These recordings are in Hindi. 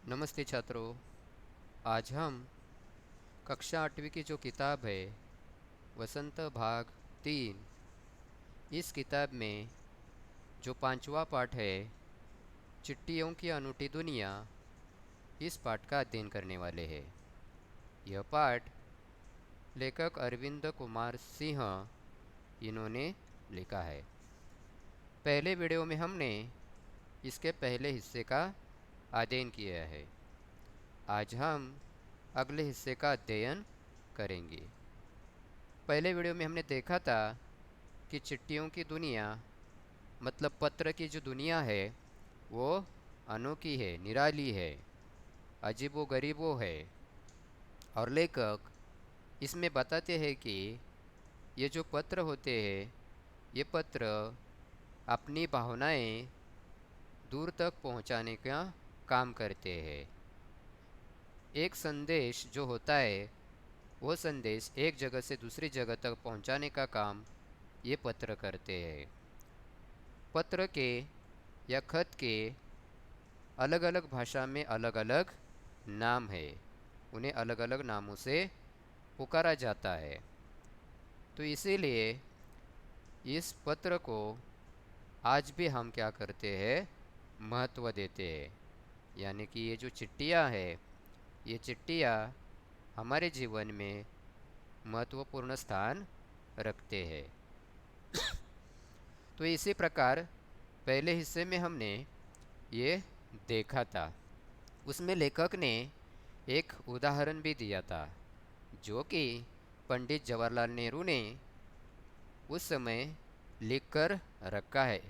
नमस्ते छात्रों। आज हम कक्षा 8वीं की जो किताब है वसंत भाग 3, इस किताब में जो पांचवा पाठ है चिट्टियों की अनूठी दुनिया, इस पाठ का अध्ययन करने वाले हैं। यह पाठ लेखक अरविंद कुमार सिंह इन्होंने लिखा है। पहले वीडियो में हमने इसके पहले हिस्से का अध्ययन किया है। आज हम अगले हिस्से का अध्ययन करेंगे। पहले वीडियो में हमने देखा था कि चिट्ठियों की दुनिया मतलब पत्र की जो दुनिया है वो अनोखी है, निराली है, अजीबो गरीबो है। और लेखक इसमें बताते हैं कि ये जो पत्र होते हैं ये पत्र अपनी भावनाएं दूर तक पहुंचाने का काम करते हैं। एक संदेश जो होता है वो संदेश एक जगह से दूसरी जगह तक पहुंचाने का काम ये पत्र करते हैं। पत्र के या खत के अलग अलग भाषा में अलग अलग नाम है, उन्हें अलग अलग नामों से पुकारा जाता है। तो इसीलिए इस पत्र को आज भी हम क्या करते हैं, महत्व देते हैं। यानी कि ये जो चिट्ठियाँ है ये चिट्ठियाँ हमारे जीवन में महत्वपूर्ण स्थान रखते हैं। तो इसी प्रकार पहले हिस्से में हमने ये देखा था, उसमें लेखक ने एक उदाहरण भी दिया था जो कि पंडित जवाहरलाल नेहरू ने उस समय लिखकर रखा है।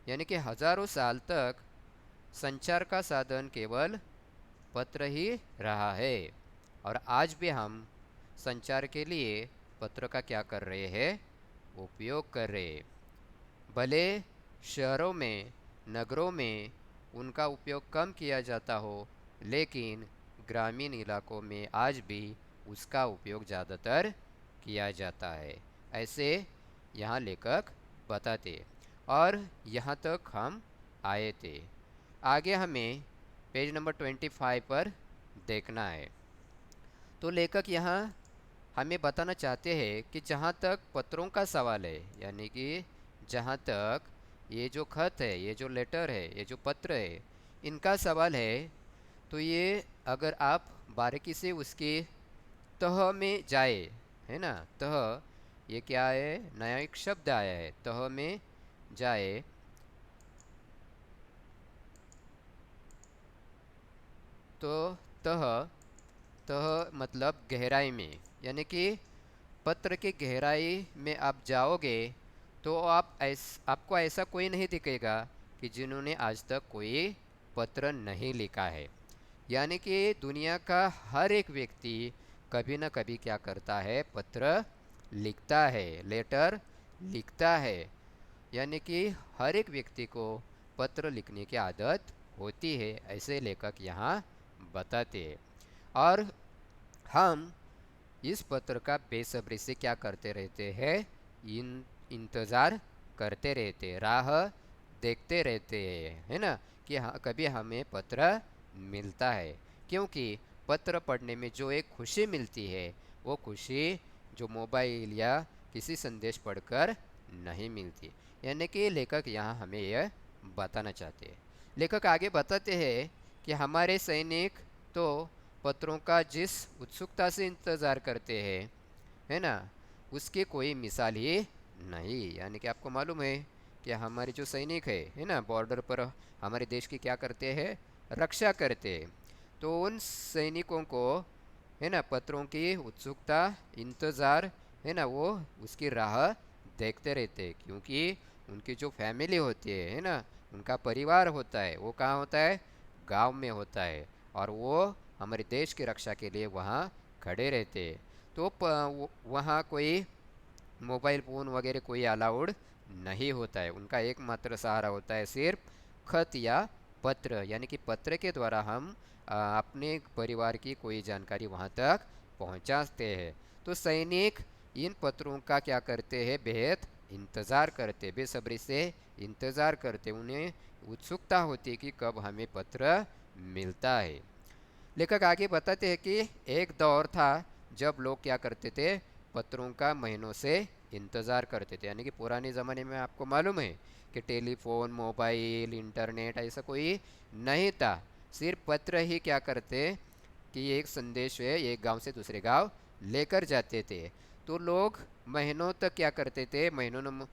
यानी कि हजारों साल तक संचार का साधन केवल पत्र ही रहा है और आज भी हम संचार के लिए पत्र का क्या कर रहे हैं, उपयोग कर रहे हैं। भले शहरों में, नगरों में उनका उपयोग कम किया जाता हो, लेकिन ग्रामीण इलाकों में आज भी उसका उपयोग ज़्यादातर किया जाता है, ऐसे यहाँ लेखक बताते। और यहाँ तक हम आए थे। आगे हमें पेज नंबर 25 पर देखना है। तो लेखक यहाँ हमें बताना चाहते हैं कि जहाँ तक पत्रों का सवाल है, यानी कि जहाँ तक ये जो खत है, ये जो लेटर है, ये जो पत्र है, इनका सवाल है, तो ये अगर आप बारीकी से उसके तह में जाए, है ना, तह, ये क्या है, नया एक शब्द आया है, तह में जाए। तो तह, तह मतलब गहराई में, यानी कि पत्र की गहराई में आप जाओगे तो आपको ऐसा कोई नहीं दिखेगा कि जिन्होंने आज तक कोई पत्र नहीं लिखा है। यानी कि दुनिया का हर एक व्यक्ति कभी ना कभी क्या करता है, पत्र लिखता है, लेटर लिखता है। यानी कि हर एक व्यक्ति को पत्र लिखने की आदत होती है, ऐसे लेखक यहाँ बताते हैं। और हम इस पत्र का बेसब्री से क्या करते रहते हैं, इंतज़ार करते रहते, राह देखते रहते हैं, है ना, कि हाँ कभी हमें पत्र मिलता है। क्योंकि पत्र पढ़ने में जो एक खुशी मिलती है वो खुशी जो मोबाइल या किसी संदेश पढ़कर नहीं मिलती। यानी कि लेखक यहाँ हमें यह बताना चाहते हैं। लेखक आगे बताते हैं कि हमारे सैनिक तो पत्रों का जिस उत्सुकता से इंतज़ार करते हैं, है ना, उसकी कोई मिसाल ही नहीं। यानी कि आपको मालूम है कि हमारे जो सैनिक है ना, बॉर्डर पर हमारे देश की क्या करते हैं, रक्षा करते हैं। तो उन सैनिकों को, है ना, पत्रों की उत्सुकता, इंतज़ार, है ना, वो उसकी राह देखते रहते हैं। क्योंकि उनकी जो फैमिली होती है ना, उनका परिवार होता है, वो कहाँ होता है, गांव में होता है। और वो हमारे देश की रक्षा के लिए वहाँ खड़े रहते हैं। तो वहाँ कोई मोबाइल फ़ोन वगैरह कोई अलाउड नहीं होता है। उनका एकमात्र सहारा होता है सिर्फ खत या पत्र। यानी कि पत्र के द्वारा हम अपने परिवार की कोई जानकारी वहाँ तक पहुँचाते हैं। तो सैनिक इन पत्रों का क्या करते हैं, बेहद इंतज़ार करते, बेसब्री से इंतज़ार करते। उन्हें उत्सुकता होती है कि कब हमें पत्र मिलता है। लेखक आगे बताते हैं कि एक दौर था जब लोग क्या करते थे, पत्रों का महीनों से इंतज़ार करते थे। यानी कि पुराने ज़माने में आपको मालूम है कि टेलीफोन, मोबाइल, इंटरनेट ऐसा कोई नहीं था। सिर्फ पत्र ही क्या करते कि एक संदेश है एक गांव से दूसरे गांव लेकर जाते थे। तो लोग महीनों तक क्या करते थे, महीनों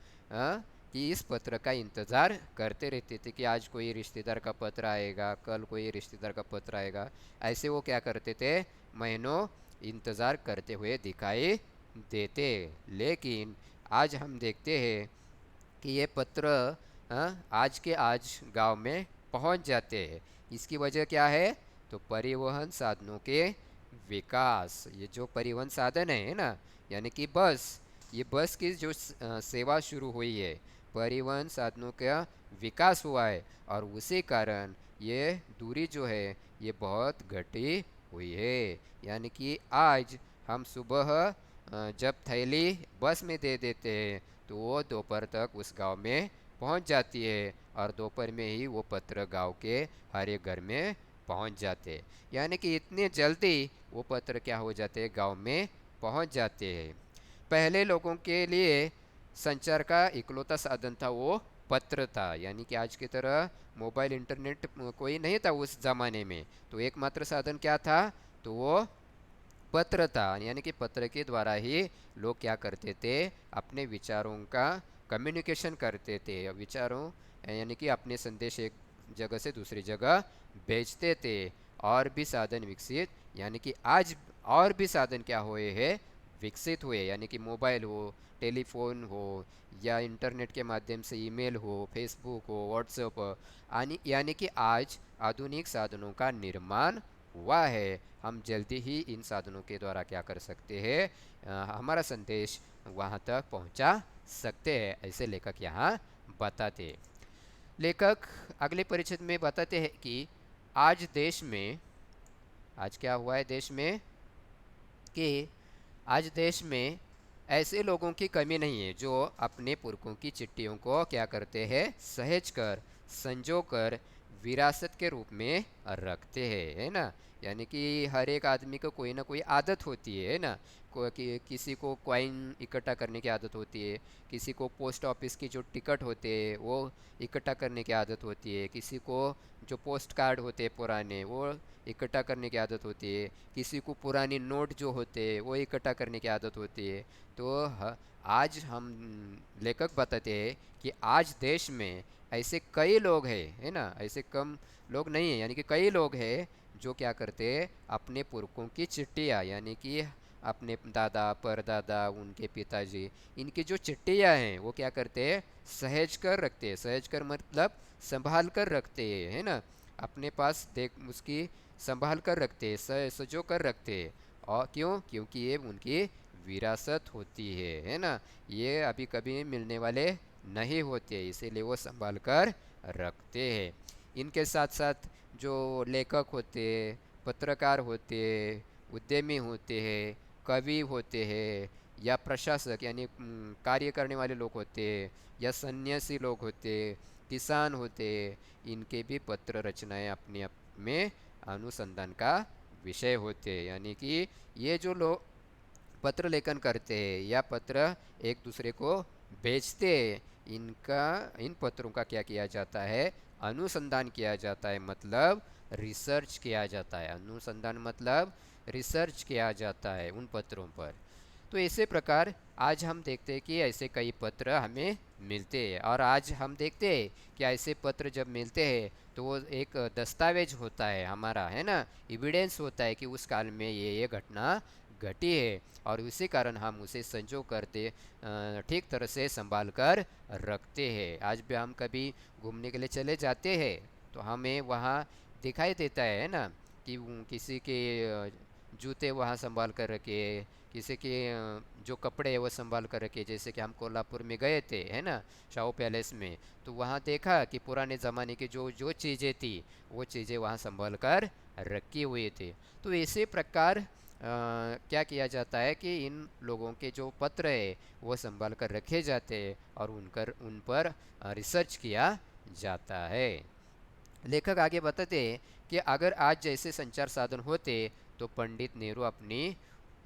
कि इस पत्र का इंतज़ार करते रहते थे कि आज कोई रिश्तेदार का पत्र आएगा, कल कोई रिश्तेदार का पत्र आएगा। ऐसे वो क्या करते थे, महीनों इंतज़ार करते हुए दिखाई देते। लेकिन आज हम देखते हैं कि ये पत्र आज के आज गांव में पहुंच जाते हैं। इसकी वजह क्या है, तो परिवहन साधनों के विकास। ये जो परिवहन साधन है ना, यानी कि बस, ये बस की जो सेवा शुरू हुई है, परिवहन साधनों का विकास हुआ है, और उसी कारण ये दूरी जो है ये बहुत घटी हुई है। यानी कि आज हम सुबह जब थैली बस में दे देते हैं तो वो दोपहर तक उस गांव में पहुंच जाती है, और दोपहर में ही वो पत्र गांव के हर एक घर में पहुंच जाते हैं। यानी कि इतने जल्दी वो पत्र क्या हो जाते हैं, गांव में पहुंच जाते हैं। पहले लोगों के लिए संचार का इकलौता साधन था वो पत्र था। यानी कि आज की तरह मोबाइल, इंटरनेट कोई नहीं था उस ज़माने में। तो एकमात्र साधन क्या था, तो वो पत्र था। यानी कि पत्र के द्वारा ही लोग क्या करते थे, अपने विचारों का कम्युनिकेशन करते थे। विचारों यानी कि अपने संदेश एक जगह से दूसरी जगह भेजते थे। और भी साधन विकसित, यानी कि आज और भी साधन क्या हुए हैं, विकसित हुए। यानी कि मोबाइल हो, टेलीफोन हो, या इंटरनेट के माध्यम से ईमेल हो, फेसबुक हो, व्हाट्सएप हो। यानी कि आज आधुनिक साधनों का निर्माण हुआ है। हम जल्दी ही इन साधनों के द्वारा क्या कर सकते हैं, हमारा संदेश वहाँ तक पहुँचा सकते हैं, ऐसे लेखक यहाँ बताते हैं। लेखक अगले परिच्छेद में बताते हैं कि आज देश में, आज क्या हुआ है देश में, कि आज देश में ऐसे लोगों की कमी नहीं है जो अपने पुरखों की चिट्ठियों को क्या करते हैं, सहेज कर, संजो कर विरासत के रूप में रखते हैं, है ना। यानी कि हर एक आदमी को कोई ना कोई आदत होती है ना। किसी को कॉइन इकट्ठा करने की आदत होती है, किसी को पोस्ट ऑफिस की जो टिकट होते हैं वो इकट्ठा करने की आदत होती है, किसी को जो पोस्ट कार्ड होते हैं पुराने वो इकट्ठा करने की आदत होती है, किसी को पुरानी नोट जो होते हैं वो इकट्ठा करने की आदत होती है। तो आज हम लेखक बताते हैं कि आज देश में ऐसे कई लोग हैं, है ना, ऐसे कम लोग नहीं हैं, यानी कि कई लोग हैं जो क्या करते हैं, अपने पुरखों की चिट्ठियाँ, यानी कि अपने दादा परदादा, उनके पिताजी, इनकी जो चिट्ठियाँ हैं वो क्या करते हैं, सहेज कर रखते हैं। सहेज कर मतलब संभाल कर रखते हैं, है ना। अपने पास देख उसकी संभाल कर रखते हैं, सजो कर रखते हैं। और क्यों, क्योंकि ये उनकी विरासत होती है ना। ये अभी कभी मिलने वाले नहीं होते, इसीलिए वो संभाल कर रखते हैं। इनके साथ साथ जो लेखक होते, पत्रकार होते, उद्यमी होते हैं, कवि होते हैं, या प्रशासक यानी कार्य करने वाले लोग होते, या सन्यासी लोग होते, किसान होते, इनके भी पत्र रचनाएं अपने आप में अनुसंधान का विषय होते। यानी कि ये जो लोग पत्र लेखन करते हैं या पत्र एक दूसरे को भेजते हैं, इनका, इन पत्रों का क्या किया जाता है, अनुसंधान किया जाता है, मतलब रिसर्च किया जाता है। अनुसंधान मतलब रिसर्च किया जाता है उन पत्रों पर। तो इसी प्रकार आज हम देखते हैं कि ऐसे कई पत्र हमें मिलते हैं, और आज हम देखते हैं कि ऐसे पत्र जब मिलते हैं तो वो एक दस्तावेज होता है हमारा, है ना, एविडेंस होता है कि उस काल में ये घटना घटी है, और उसी कारण हम उसे संजो करते, ठीक तरह से संभाल कर रखते हैं। आज भी हम कभी घूमने के लिए चले जाते हैं तो हमें वहाँ दिखाई देता है ना, कि किसी के जूते वहाँ संभाल कर रखे, किसी के जो कपड़े है वो संभाल कर रखे। जैसे कि हम कोल्हापुर में गए थे, है ना, शाहू पैलेस में, तो वहाँ देखा कि पुराने ज़माने की जो जो चीज़ें थी वो चीज़ें वहाँ संभाल कर रखी हुई थी। तो इसी प्रकार क्या किया जाता है कि इन लोगों के जो पत्र है वो संभाल कर रखे जाते हैं, और उन पर रिसर्च किया जाता है। लेखक आगे बताते हैं कि अगर आज जैसे संचार साधन होते तो पंडित नेहरू अपनी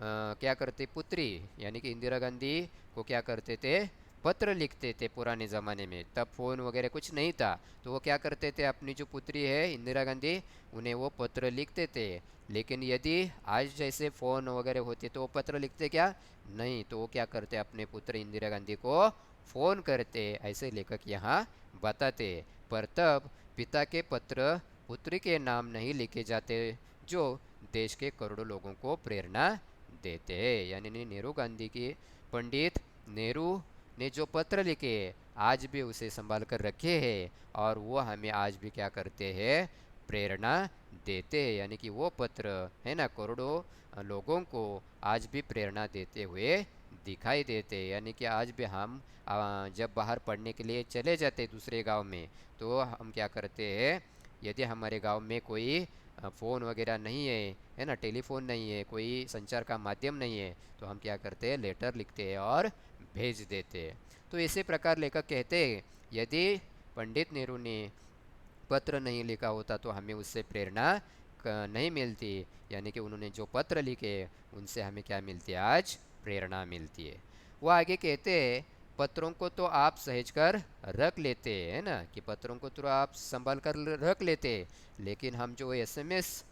क्या करते, पुत्री यानी कि इंदिरा गांधी को क्या करते थे, पत्र लिखते थे। पुराने ज़माने में तब फ़ोन वगैरह कुछ नहीं था, तो वो क्या करते थे, अपनी जो पुत्री है इंदिरा गांधी, उन्हें वो पत्र लिखते थे। लेकिन यदि आज जैसे फ़ोन वगैरह होते तो वो पत्र लिखते क्या, नहीं, तो वो क्या करते, अपने पुत्र इंदिरा गांधी को फ़ोन करते, ऐसे लेखक यहाँ बताते। पर तब पिता के पत्र पुत्री के नाम नहीं लिखे जाते, जो देश के करोड़ों लोगों को प्रेरणा देते हैं। यानी नेहरू गांधी की, पंडित नेहरू ने जो पत्र लिखे आज भी उसे संभाल कर रखे हैं, और वो हमें आज भी क्या करते हैं, प्रेरणा देते हैं। यानी कि वो पत्र है ना, करोड़ों लोगों को आज भी प्रेरणा देते हुए दिखाई देते हैं। यानी कि आज भी हम जब बाहर पढ़ने के लिए चले जाते दूसरे गांव में, तो हम क्या करते हैं, यदि हमारे गांव में कोई फ़ोन वगैरह नहीं है ना, टेलीफोन नहीं है, कोई संचार का माध्यम नहीं है, तो हम क्या करते हैं, लेटर लिखते हैं और भेज देते हैं। तो इसी प्रकार लेखक कहते हैं, यदि पंडित नेहरू ने पत्र नहीं लिखा होता तो हमें उससे प्रेरणा नहीं मिलती। यानी कि उन्होंने जो पत्र लिखे उनसे हमें क्या मिलती है, आज प्रेरणा मिलती है। वो आगे कहते हैं, पत्रों को तो आप सहेज कर रख लेते हैं ना, कि पत्रों को तो आप संभाल कर रख लेते, लेकिन हम जो एसएमएस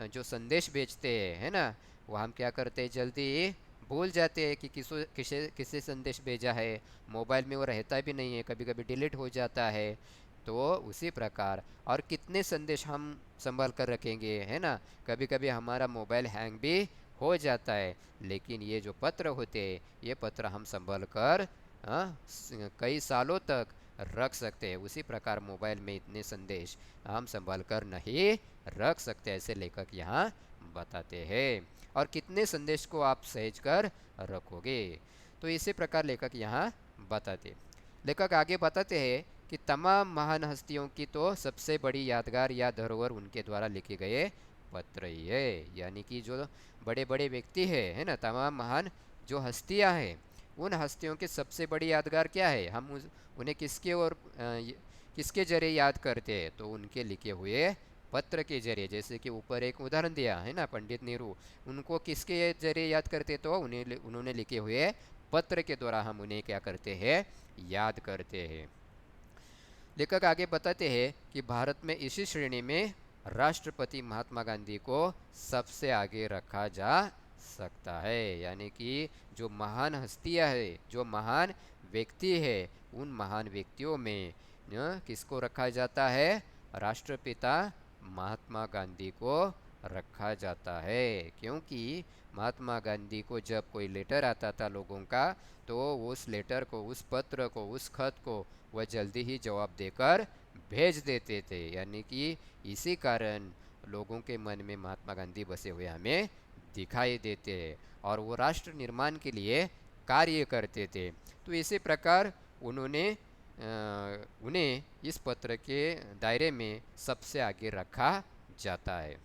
जो संदेश भेजते हैं है ना, वो हम क्या करते हैं, जल्दी भूल जाते हैं कि किसे किसे संदेश भेजा है। मोबाइल में वो रहता भी नहीं है, कभी कभी डिलीट हो जाता है। तो उसी प्रकार और कितने संदेश हम संभाल कर रखेंगे, है ना, कभी कभी हमारा मोबाइल हैंग भी हो जाता है, लेकिन ये जो पत्र होते हैं, ये पत्र हम संभाल कर कई सालों तक रख सकते हैं। उसी प्रकार मोबाइल में इतने संदेश हम संभाल कर नहीं रख सकते, ऐसे लेखक यहाँ बताते हैं। और कितने संदेश को आप सहेज कर रखोगे, तो इसी प्रकार लेखक यहाँ बताते। लेखक आगे बताते हैं कि तमाम महान हस्तियों की तो सबसे बड़ी यादगार या धरोहर उनके द्वारा लिखे गए पत्र ही है। यानी कि जो बड़े बड़े व्यक्ति है ना, तमाम महान जो हस्तियां हैं, उन हस्तियों के सबसे बड़ी यादगार क्या है, हम उन्हें किसके और किसके जरिए याद करते हैं, तो उनके लिखे हुए पत्र के जरिए। जैसे कि ऊपर एक उदाहरण दिया है ना, पंडित नेहरू, उनको किसके जरिए याद करते, तो उन्होंने लिखे हुए पत्र के द्वारा हम उन्हें क्या करते हैं, याद करते हैं। लेखक आगे बताते हैं कि भारत में इसी श्रेणी में राष्ट्रपति महात्मा गांधी को सबसे आगे रखा जा सकता है। यानी कि जो महान हस्तियां है, जो महान व्यक्ति है, उन महान व्यक्तियों में किसको रखा जाता है, राष्ट्रपिता महात्मा गांधी को रखा जाता है। क्योंकि महात्मा गांधी को जब कोई लेटर आता था लोगों का, तो उस लेटर को, उस पत्र को, उस खत को वह जल्दी ही जवाब देकर भेज देते थे। यानी कि इसी कारण लोगों के मन में महात्मा गांधी बसे हुए हमें दिखाई देते हैं, और वो राष्ट्र निर्माण के लिए कार्य करते थे। तो इसी प्रकार उन्हें इस पत्र के दायरे में सबसे आगे रखा जाता है।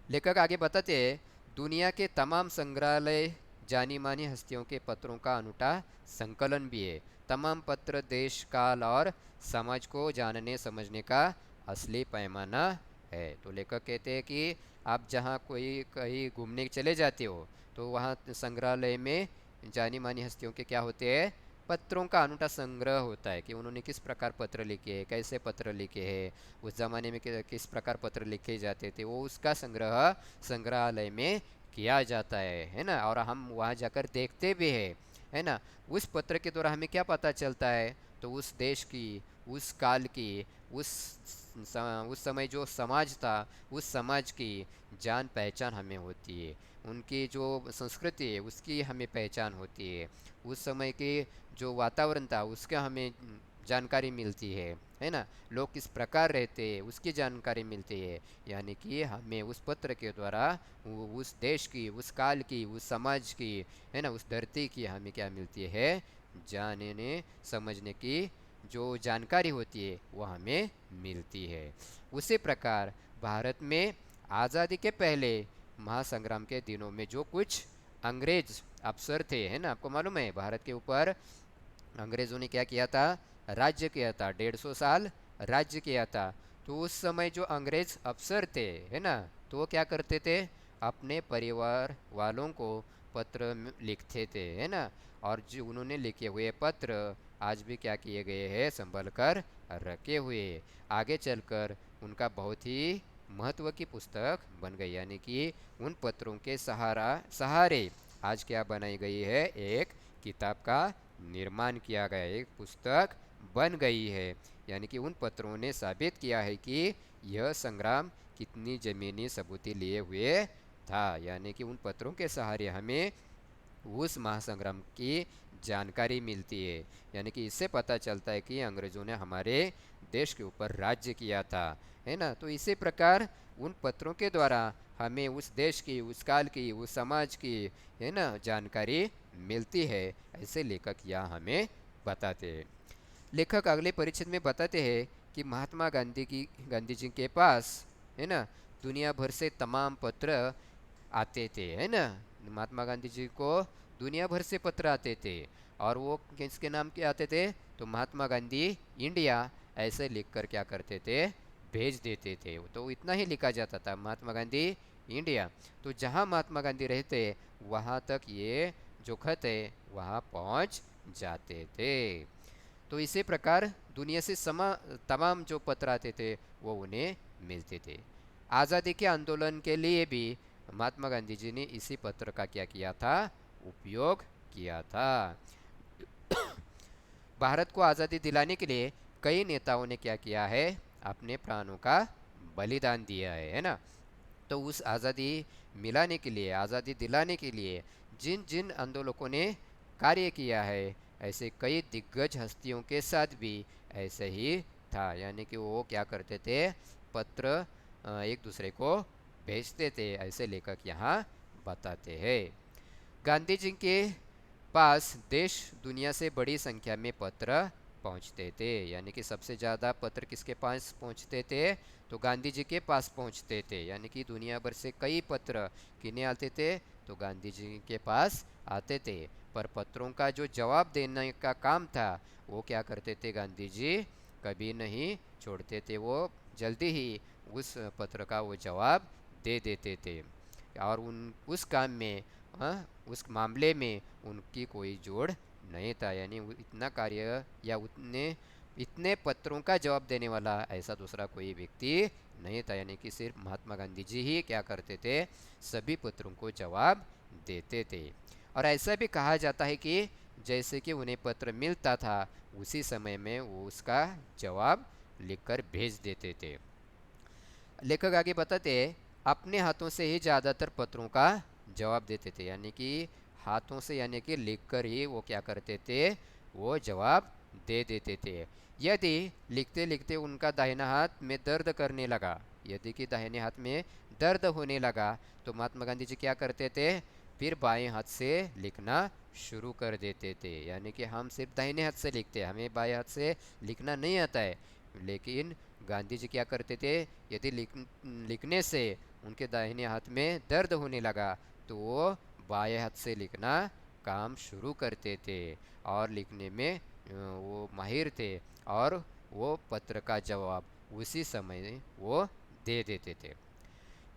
लेखक आगे बताते हैं, दुनिया के तमाम संग्रहालय जानी मानी हस्तियों के पत्रों का अनूठा संकलन भी है। तमाम पत्र देश, काल और समाज को जानने समझने का असली पैमाना है। तो लेखक कहते हैं कि आप जहाँ कोई कहीं घूमने चले जाते हो, तो वहाँ संग्रहालय में जानी मानी हस्तियों के क्या होते हैं, पत्रों का अनूठा संग्रह होता है, कि उन्होंने किस प्रकार पत्र लिखे हैं, कैसे पत्र लिखे हैं, उस ज़माने में किस प्रकार पत्र लिखे जाते थे, वो उसका संग्रह संग्रहालय में किया जाता है ना। और हम वहाँ जाकर देखते भी है ना। उस पत्र के द्वारा हमें क्या पता चलता है, तो उस देश की, उस काल की, उस उस समय जो समाज था, उस समाज की जान पहचान हमें होती है। उनकी जो संस्कृति है उसकी हमें पहचान होती है। उस समय के जो वातावरण था उसका हमें जानकारी मिलती है ना। लोग किस प्रकार रहते हैं उसकी जानकारी मिलती है। यानी कि हमें उस पत्र के द्वारा उस देश की, उस काल की, उस समाज की, है ना, उस धरती की हमें क्या मिलती है, जानने समझने की जो जानकारी होती है वो हमें मिलती है। उसी प्रकार भारत में आज़ादी के पहले महासंग्राम के दिनों में जो कुछ अंग्रेज अफसर थे, है ना, आपको मालूम है भारत के ऊपर अंग्रेज़ों ने क्या किया था, राज्य किया था, 150 साल राज्य किया था। तो उस समय जो अंग्रेज अफसर थे, है ना, तो वो क्या करते थे, अपने परिवार वालों को पत्र लिखते थे, है ना। और जो उन्होंने लिखे हुए पत्र आज भी क्या किए गए हैं, संभल कर रखे हुए। आगे चलकर उनका बहुत ही महत्व की पुस्तक बन गई, यानी कि उन पत्रों के सहारे आज क्या बनाई गई है, एक किताब का निर्माण किया गया, एक पुस्तक बन गई है। यानी कि उन पत्रों ने साबित किया है कि यह संग्राम कितनी जमीनी सबूती लिए हुए था। यानी कि उन पत्रों के सहारे हमें उस महासंग्राम की जानकारी मिलती है। यानी कि इससे पता चलता है कि अंग्रेजों ने हमारे देश के ऊपर राज्य किया था, है ना। तो इसी प्रकार उन पत्रों के द्वारा हमें उस देश की, उस काल की, उस समाज की, है ना, जानकारी मिलती है, ऐसे लेखक यहाँ हमें बताते हैं। लेखक अगले परिच्छेद में बताते हैं कि महात्मा गांधी जी के पास, है ना, दुनिया भर से तमाम पत्र आते थे, है ना। महात्मा गांधी जी को दुनिया भर से पत्र आते थे, और वो किसके नाम के आते थे, तो महात्मा गांधी इंडिया ऐसे लिखकर क्या करते थे, भेज देते थे। तो इतना ही लिखा जाता था, महात्मा गांधी इंडिया। तो जहाँ महात्मा गांधी रहते वहाँ तक ये जो खत है वहाँ पहुँच जाते थे। तो इसी प्रकार दुनिया से तमाम जो पत्र आते थे वो उन्हें मिलते थे। आज़ादी के आंदोलन के लिए भी महात्मा गांधी जी ने इसी पत्र का क्या किया था, उपयोग किया था। भारत को आज़ादी दिलाने के लिए कई नेताओं ने क्या किया है, अपने प्राणों का बलिदान दिया है ना। तो उस आज़ादी मिलाने के लिए, आज़ादी दिलाने के लिए जिन जिन आंदोलकों ने कार्य किया है, ऐसे कई दिग्गज हस्तियों के साथ भी ऐसे ही था। यानी कि वो क्या करते थे, पत्र एक दूसरे को भेजते थे, ऐसे लेखक यहाँ बताते हैं। गांधी जी के पास देश दुनिया से बड़ी संख्या में पत्र पहुंचते थे। यानी कि सबसे ज़्यादा पत्र किसके पास पहुंचते थे, तो गांधी जी के पास पहुंचते थे। यानी कि दुनिया भर से कई पत्र किन्हें आते थे, तो गांधी जी के पास आते थे। पर पत्रों का जो जवाब देने का काम था वो क्या करते थे, गांधी जी कभी नहीं छोड़ते थे, वो जल्दी ही उस पत्र का वो जवाब दे देते थे। और उस काम में, उस मामले में उनकी कोई जोड़ नहीं था। यानी इतना कार्य या उतने इतने पत्रों का जवाब देने वाला ऐसा दूसरा कोई व्यक्ति नहीं था। यानी कि सिर्फ महात्मा गांधी जी ही क्या करते थे, सभी पत्रों को जवाब देते थे। और ऐसा भी कहा जाता है कि जैसे कि उन्हें पत्र मिलता था उसी समय में वो उसका जवाब लिखकर भेज देते थे। लेखक आगे बताते हैं, अपने हाथों से ही ज़्यादातर पत्रों का जवाब देते थे। यानी कि हाथों से, यानी कि लिखकर ही वो क्या करते थे, वो जवाब दे देते थे। यदि लिखते लिखते उनका दाहिना हाथ में दर्द करने लगा, यदि कि दाहिने हाथ में दर्द होने लगा, तो महात्मा गांधी जी क्या करते थे, फिर बाएं हाथ से लिखना शुरू कर देते थे। यानी कि हम सिर्फ दाहिने हाथ से लिखते हैं, हमें बाएं हाथ से लिखना नहीं आता है, लेकिन गांधी जी क्या करते थे, यदि लिखने से उनके दाहिने हाथ में दर्द होने लगा तो वो बाएं हाथ से लिखना काम शुरू करते थे, और लिखने में वो माहिर थे, और वो पत्र का जवाब उसी समय वो दे देते थे।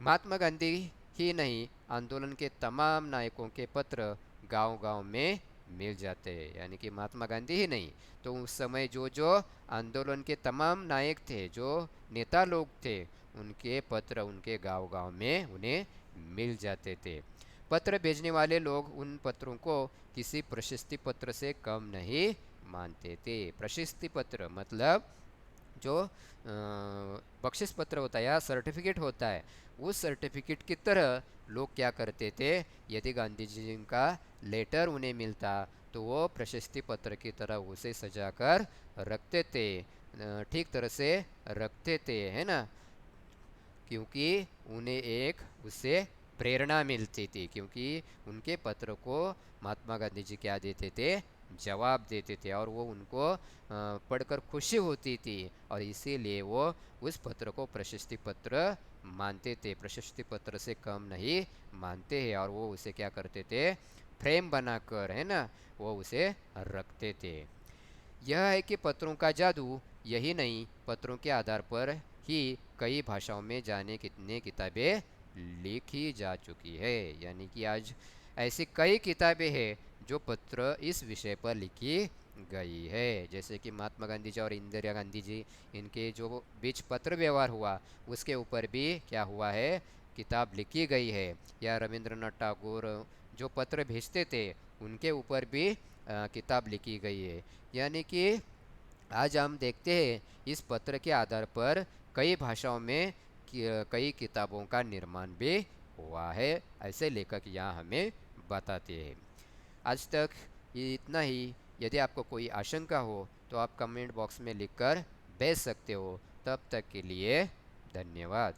महात्मा गांधी ही नहीं, आंदोलन के तमाम नायकों के पत्र गांव-गांव में मिल जाते हैं। यानी कि महात्मा गांधी ही नहीं, तो उस समय जो जो आंदोलन के तमाम नायक थे, जो नेता लोग थे, उनके पत्र उनके गांव-गांव में उन्हें मिल जाते थे। पत्र भेजने वाले लोग उन पत्रों को किसी प्रशस्ति पत्र से कम नहीं मानते थे। प्रशस्ति पत्र मतलब जो बख्शिश पत्र होता है या सर्टिफिकेट होता है, उस सर्टिफिकेट की तरह लोग क्या करते थे, यदि गांधी जी का लेटर उन्हें मिलता तो वो प्रशस्ति पत्र की तरह उसे सजा कर रखते थे, ठीक तरह से रखते थे, है ना। क्योंकि उन्हें एक उससे प्रेरणा मिलती थी, क्योंकि उनके पत्र को महात्मा गांधी जी क्या देते थे, जवाब देते थे, और वो उनको पढ़कर खुशी होती थी, और इसीलिए वो उस पत्र को प्रशस्ति पत्र मानते थे, प्रशस्ति पत्र से कम नहीं मानते हैं। और वो उसे क्या करते थे, फ्रेम बनाकर, है ना, वो उसे रखते थे। यह है कि पत्रों का जादू, यही नहीं, पत्रों के आधार पर ही कई भाषाओं में जाने कितने किताबें लिखी जा चुकी है। यानी कि आज ऐसी कई किताबें हैं जो पत्र इस विषय पर लिखी गई है। जैसे कि महात्मा गांधी जी और इंदिरा गांधी जी, इनके जो बीच पत्र व्यवहार हुआ उसके ऊपर भी क्या हुआ है, किताब लिखी गई है। या रविंद्रनाथ टैगोर जो पत्र भेजते थे उनके ऊपर भी किताब लिखी गई है। यानी कि आज हम देखते हैं इस पत्र के आधार पर कई भाषाओं में कई किताबों का निर्माण भी हुआ है, ऐसे लेखक यहाँ हमें बताते हैं। आज तक ये इतना ही। यदि आपको कोई आशंका हो तो आप कमेंट बॉक्स में लिखकर भेज सकते हो। तब तक के लिए धन्यवाद।